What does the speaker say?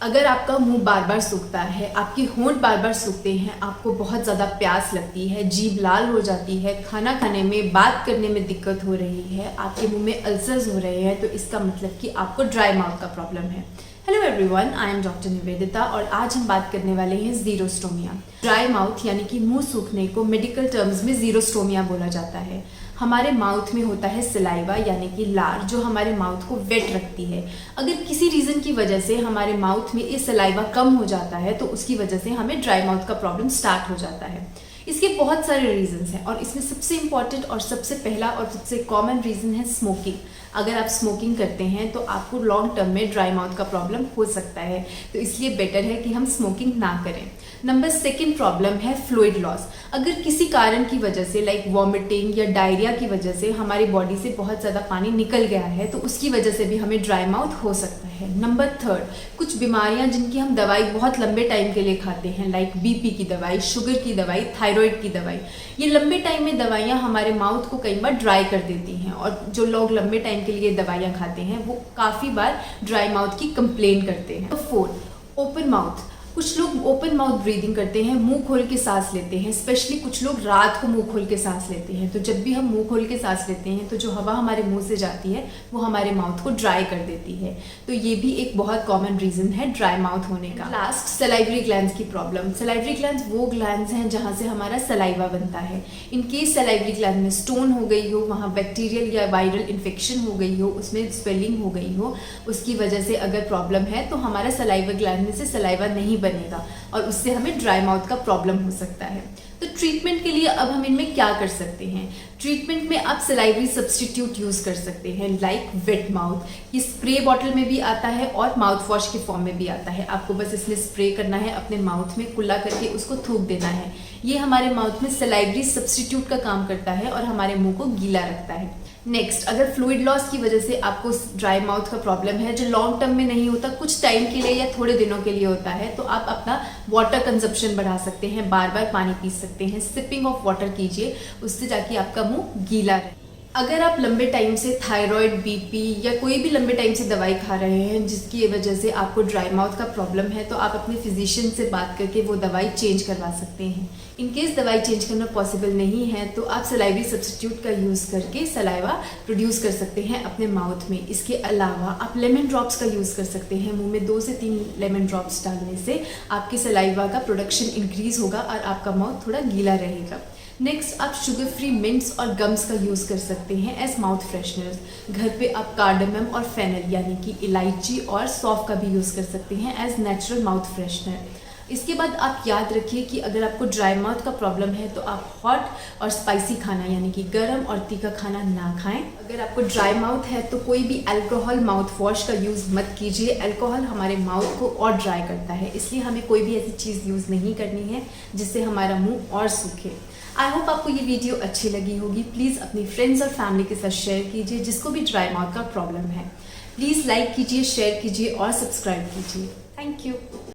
अगर आपका मुंह बार बार सूखता है, आपके होंठ बार बार सूखते हैं, आपको बहुत ज़्यादा प्यास लगती है, जीभ लाल हो जाती है, खाना खाने में, बात करने में दिक्कत हो रही है, आपके मुंह में अल्सर्स हो रहे हैं, तो इसका मतलब कि आपको ड्राई माउथ का प्रॉब्लम है। Hello everyone, I am doctor Nivedita और आज हम बात करने वाले हैं ज़ीरोस्टोमिया। ड्राई माउथ यानी कि मुंह सूखने को मेडिकल टर्म्स में ज़ीरोस्टोमिया बोला जाता है। हमारे माउथ में होता है सलाइवा यानी कि लार, जो हमारे माउथ को वेट रखती है। अगर किसी रीज़न की वजह से हमारे माउथ में ये सलाइवा कम हो जाता है तो उसकी वजह से हमें ड्राई माउथ का प्रॉब्लम स्टार्ट हो जाता है। इसके बहुत सारे रीजंस हैं और इसमें सबसे इम्पॉर्टेंट और सबसे पहला और सबसे कॉमन रीज़न है स्मोकिंग। अगर आप स्मोकिंग करते हैं तो आपको लॉन्ग टर्म में ड्राई माउथ का प्रॉब्लम हो सकता है, तो इसलिए बेटर है कि हम स्मोकिंग ना करें। नंबर सेकंड प्रॉब्लम है फ्लूइड लॉस। अगर किसी कारण की वजह से लाइक वॉमिटिंग या डायरिया की वजह से हमारी बॉडी से बहुत ज़्यादा पानी निकल गया है तो उसकी वजह से भी हमें ड्राई माउथ हो सकता है। नंबर थर्ड, कुछ बीमारियां जिनकी हम दवाई बहुत लंबे टाइम के लिए खाते हैं, लाइक बीपी की दवाई, शुगर की दवाई, थायराइड की दवाई। ये लंबे टाइम में दवाइयाँ हमारे माउथ को कई बार ड्राई कर देती हैं और जो लोग लंबे टाइम के लिए दवाइयाँ खाते हैं वो काफ़ी बार ड्राई माउथ की कंप्लेन करते हैं। Fourth, open mouth. कुछ लोग ओपन माउथ ब्रीदिंग करते हैं, मुंह खोल के सांस लेते हैं। स्पेशली कुछ लोग रात को मुंह खोल के सांस लेते हैं। तो जब भी हम मुंह खोल के सांस लेते हैं तो जो हवा हमारे मुंह से जाती है वो हमारे माउथ को ड्राई कर देती है। तो ये भी एक बहुत कॉमन रीजन है ड्राई माउथ होने का। लास्ट, सलाइवरी ग्लैंड्स की प्रॉब्लम। सलाइवरी ग्लैंड्स वो ग्लैंड्स हैं जहाँ से हमारा सलाइवा बनता है। इन केस सलाइवरी ग्लैंड में स्टोन हो गई हो, वहाँ बैक्टीरियल या वायरल इन्फेक्शन हो गई हो, उसमें स्वेलिंग हो गई हो, उसकी वजह से अगर प्रॉब्लम है तो हमारा सलाइवा ग्लैंड में से सलाइवा नहीं बनेगा और उससे हमें ड्राई माउथ का प्रॉब्लम हो सकता है। तो ट्रीटमेंट के लिए अब हम इनमें क्या कर सकते हैं? ट्रीटमेंट में आप सलाइवरी सब्स्टिट्यूट यूज़ कर सकते हैं, लाइक वेट माउथ। ये स्प्रे बॉटल में भी आता है और माउथ वॉश के फॉर्म में भी आता है। आपको बस इसमें स्प्रे करना है, अपने माउथ में कुल्ला करके उसको थूक देना है। ये हमारे माउथ में सलाइवरी सब्स्टिट्यूट का काम करता है और हमारे मुंह को गीला रखता है। नेक्स्ट, अगर फ्लूइड लॉस की वजह से आपको ड्राई माउथ का प्रॉब्लम है जो लॉन्ग टर्म में नहीं होता, कुछ टाइम के लिए या थोड़े दिनों के लिए होता है, तो आप अपना वाटर कंजप्शन बढ़ा सकते हैं, बार बार पानी पी सकते हैं, सिपिंग ऑफ वाटर कीजिए, उससे जाके आपका मुंह गीला रहे। अगर आप लंबे टाइम से थायराइड, बीपी या कोई भी लंबे टाइम से दवाई खा रहे हैं जिसकी वजह से आपको ड्राई माउथ का प्रॉब्लम है तो आप अपने फिजिशियन से बात करके वो दवाई चेंज करवा सकते हैं। इन केस दवाई चेंज करना पॉसिबल नहीं है तो आप सलाइवरी सब्स्टिट्यूट का यूज़ करके सलाइवा प्रोड्यूस कर सकते हैं अपने माउथ में। इसके अलावा आप लेमन ड्रॉप्स का यूज़ कर सकते हैं। मुंह में 2 से 3 लेमन ड्रॉप्स डालने से आपकी सलाइवा का प्रोडक्शन इंक्रीज होगा और आपका माउथ थोड़ा गीला रहेगा। नेक्स्ट, आप शुगर फ्री मिंट्स और गम्स का यूज़ कर सकते हैं एज माउथ फ्रेशनर्स। घर पे आप कार्डमम और फेनल यानी कि इलायची और सौंफ का भी यूज़ कर सकते हैं एज नेचुरल माउथ फ्रेशनर। इसके बाद आप याद रखिए कि अगर आपको ड्राई माउथ का प्रॉब्लम है तो आप हॉट और स्पाइसी खाना यानी कि गर्म और तीखा खाना ना खाएं। अगर आपको ड्राई माउथ है तो कोई भी अल्कोहल माउथ वॉश का यूज़ मत कीजिए। अल्कोहल हमारे माउथ को और ड्राई करता है, इसलिए हमें कोई भी ऐसी चीज़ यूज़ नहीं करनी है जिससे हमारा मुँह और सूखे। आई होप आपको ये वीडियो अच्छी लगी होगी। प्लीज़ अपनी फ्रेंड्स और फैमिली के साथ शेयर कीजिए जिसको भी ड्राई माउथ का प्रॉब्लम है। प्लीज़ लाइक कीजिए, शेयर कीजिए और सब्सक्राइब कीजिए। Thank you.